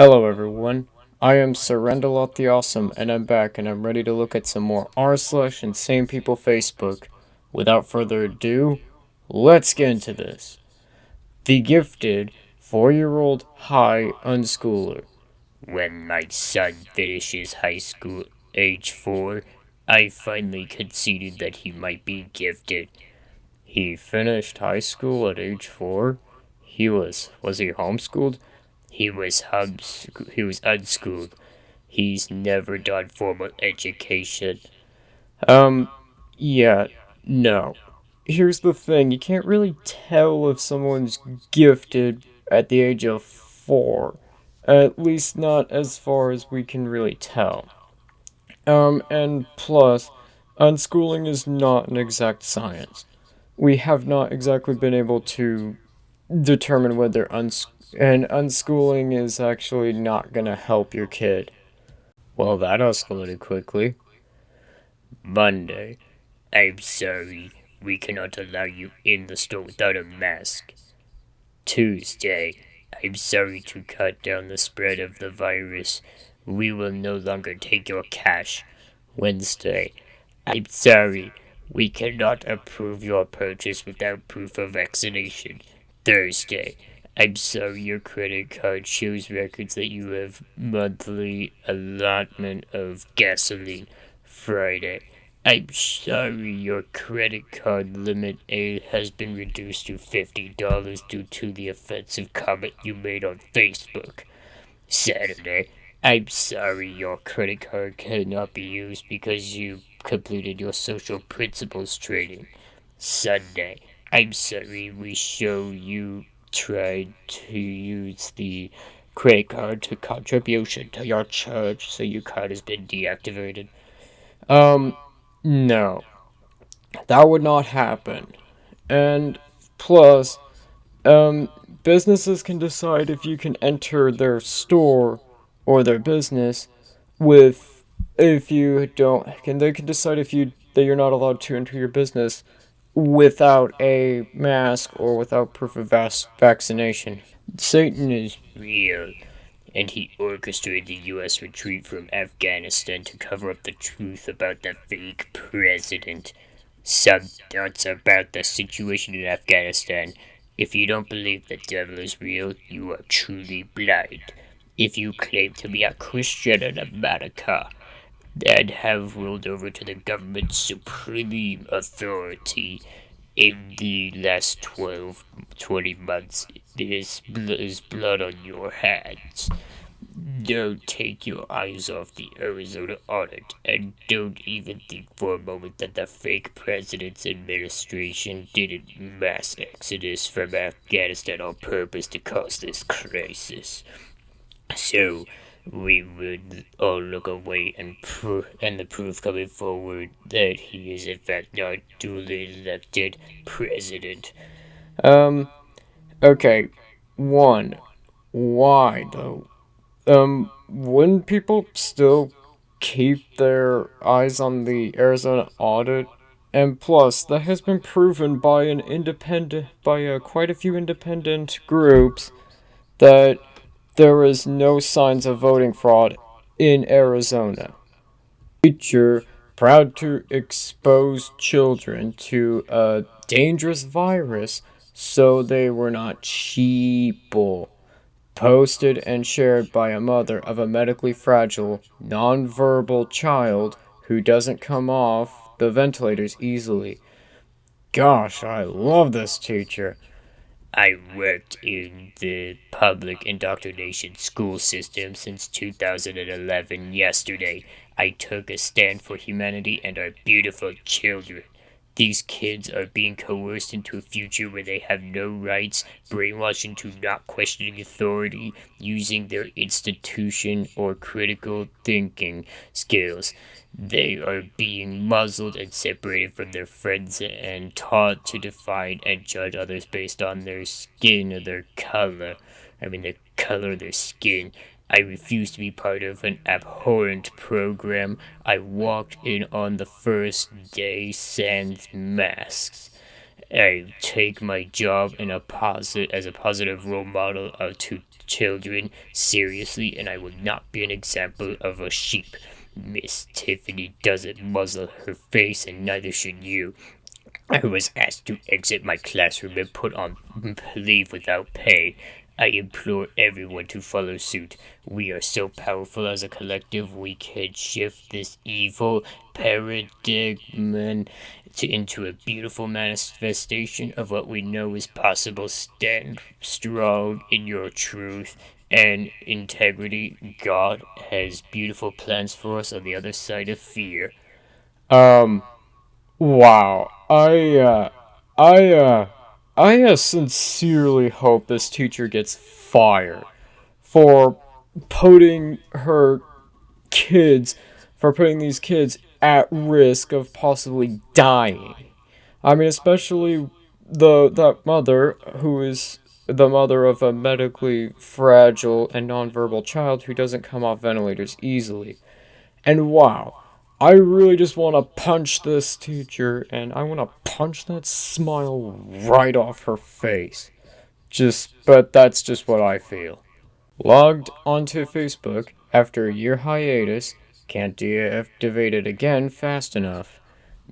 Hello everyone, I am Surrenderlot the Awesome, and I'm back and I'm ready to look at some more r/insane people Facebook. Without further ado, let's get into this. The Gifted 4-year-old high unschooler. When my son finishes high school age 4, I finally conceded that he might be gifted. He finished high school at age 4? Was he homeschooled? He was unschooled. He's never done formal education. Um, yeah, no. Here's the thing, you can't really tell if someone's gifted at the age of 4. At least not as far as we can really tell. And plus, unschooling is not an exact science. We have not exactly been able to determine whether unschooling is actually not gonna help your kid. Well, that escalated quickly. Monday. I'm sorry, we cannot allow you in the store without a mask. Tuesday. I'm sorry to cut down the spread of the virus. We will no longer take your cash. Wednesday. I'm sorry, we cannot approve your purchase without proof of vaccination. Thursday. I'm sorry your credit card shows records that you have monthly allotment of gasoline. Friday. I'm sorry your credit card limit has been reduced to $50 due to the offensive comment you made on Facebook. Saturday. I'm sorry your credit card cannot be used because you completed your social principles training. Sunday. I'm sorry we show you tried to use the credit card to contribution to your church, so your card has been deactivated. Um, no, that would not happen. And plus, um, businesses can decide if you can enter their store or their business with if you don't can they can decide if you that you're not allowed to enter your business without a mask or without proof of vaccination. Satan is real, and he orchestrated the U.S. retreat from Afghanistan to cover up the truth about the fake president. Some thoughts about the situation in Afghanistan. If you don't believe the devil is real, you are truly blind. If you claim to be a Christian in America and have ruled over to the government's supreme authority in the last 20 months, there's blood on your hands. Don't take your eyes off the Arizona audit, and don't even think for a moment that the fake president's administration did a mass exodus from Afghanistan on purpose to cause this crisis. So, we would all look away and the proof coming forward that he is in fact not duly elected president. Um, okay. One, why though? Wouldn't people still keep their eyes on the Arizona audit? And plus, that has been proven by quite a few independent groups that there is no signs of voting fraud in Arizona. Teacher proud to expose children to a dangerous virus so they were not sheeple. Posted and shared by a mother of a medically fragile, nonverbal child who doesn't come off the ventilators easily. Gosh, I love this teacher. I worked in the public indoctrination school system since 2011. Yesterday, I took a stand for humanity and our beautiful children. These kids are being coerced into a future where they have no rights, brainwashed into not questioning authority, using their institution or critical thinking skills. They are being muzzled and separated from their friends and taught to define and judge others based on their skin or their color. The color of their skin. I refuse to be part of an abhorrent program. I walked in on the first day sans masks. I take my job as a positive role model to children seriously, and I will not be an example of a sheep. Miss Tiffany doesn't muzzle her face, and neither should you. I was asked to exit my classroom and put on leave without pay. I implore everyone to follow suit. We are so powerful as a collective, we can shift this evil paradigm into a beautiful manifestation of what we know is possible. Stand strong in your truth and integrity. God has beautiful plans for us on the other side of fear. Um, Wow. I, uh, I sincerely hope this teacher gets fired for putting her kids, for putting these kids at risk of possibly dying. I mean, especially that mother who is the mother of a medically fragile and nonverbal child who doesn't come off ventilators easily. And wow, I really just want to punch this teacher and I want to punch that smile right off her face. But that's just what I feel. Logged onto Facebook after a year hiatus, can't deactivate it again fast enough.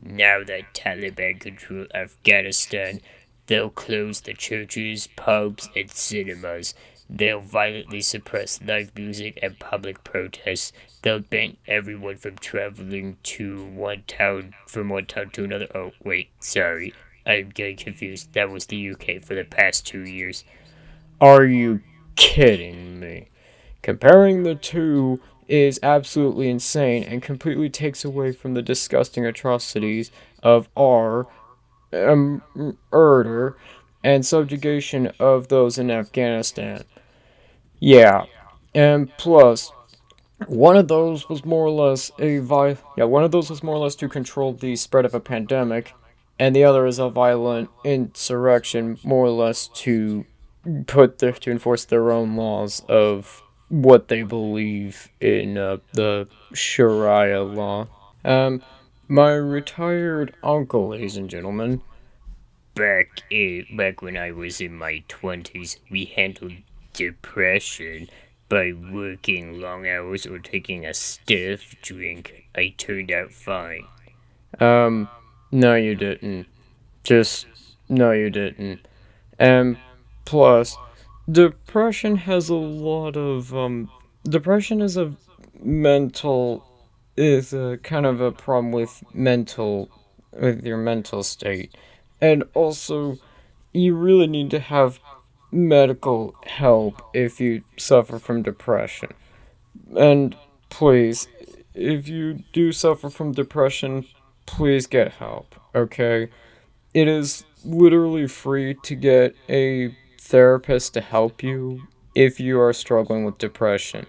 Now that Taliban control Afghanistan, they'll close the churches, pubs, and cinemas. They'll violently suppress live music and public protests. They'll ban everyone from traveling to one town to another. Oh, wait, sorry. I'm getting confused. That was the UK for the past 2 years. Are you kidding me? Comparing the two is absolutely insane and completely takes away from the disgusting atrocities of our murder and subjugation of those in Afghanistan. Yeah, and plus, one of those was more or less to control the spread of a pandemic, and the other is a violent insurrection, more or less to enforce their own laws of what they believe in the Sharia law. Um, my retired uncle, ladies and gentlemen. Back when I was in my 20s, we handled depression by working long hours or taking a stiff drink. I turned out fine. Um, no, you didn't. Just, no, you didn't. And plus, depression has a lot of, depression mental, is a kind of a problem with your mental state. And also, you really need to have medical help if you suffer from depression. And please, if you do suffer from depression, please get help, okay? It is literally free to get a therapist to help you if you are struggling with depression.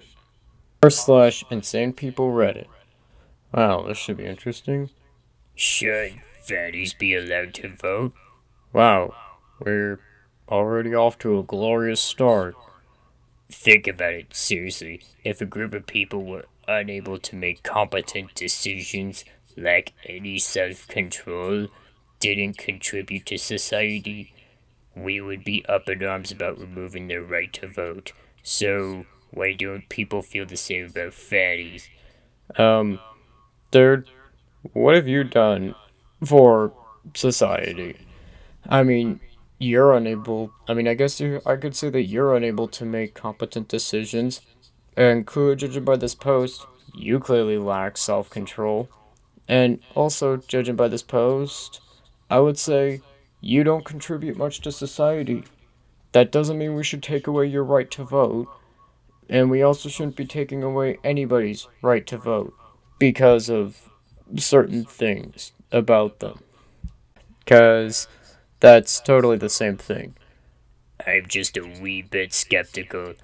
r/insane people Reddit. Wow, this should be interesting. Should fatties be allowed to vote? Wow, we're already off to a glorious start. Think about it seriously. If a group of people were unable to make competent decisions, lack any self control, didn't contribute to society, we would be up in arms about removing their right to vote. So, why don't people feel the same about fatties? Um, third, what have you done for society? I mean, I could say that you're unable to make competent decisions, and clearly judging by this post, you clearly lack self control. And also, judging by this post, I would say you don't contribute much to society. That doesn't mean we should take away your right to vote, and we also shouldn't be taking away anybody's right to vote because of certain things about them. Because that's totally the same thing. I'm just a wee bit skeptical.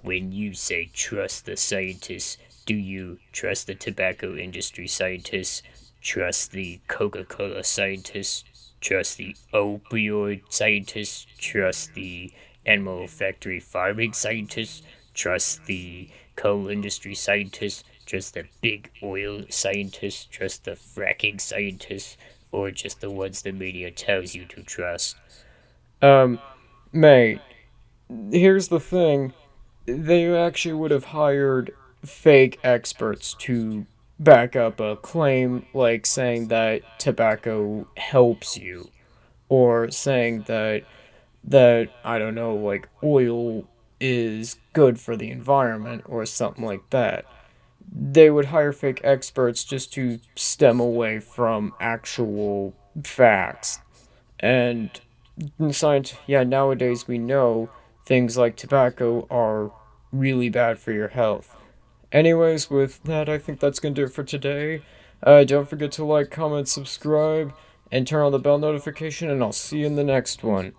When you say trust the scientists, do you trust the tobacco industry scientists? Trust the Coca Cola scientists? Trust the opioid scientists? Trust the animal factory farming scientists? Trust the coal industry scientists? Trust the big oil scientists? Trust the fracking scientists? Or just the ones the media tells you to trust? Um, mate, here's the thing, they actually would have hired fake experts to back up a claim, like saying that tobacco helps you, or saying that I don't know, like oil is good for the environment or something like that. They would hire fake experts just to stem away from actual facts. And in science, yeah, nowadays we know things like tobacco are really bad for your health. Anyways, with that, I think that's gonna do it for today. Don't forget to like, comment, subscribe, and turn on the bell notification, and I'll see you in the next one.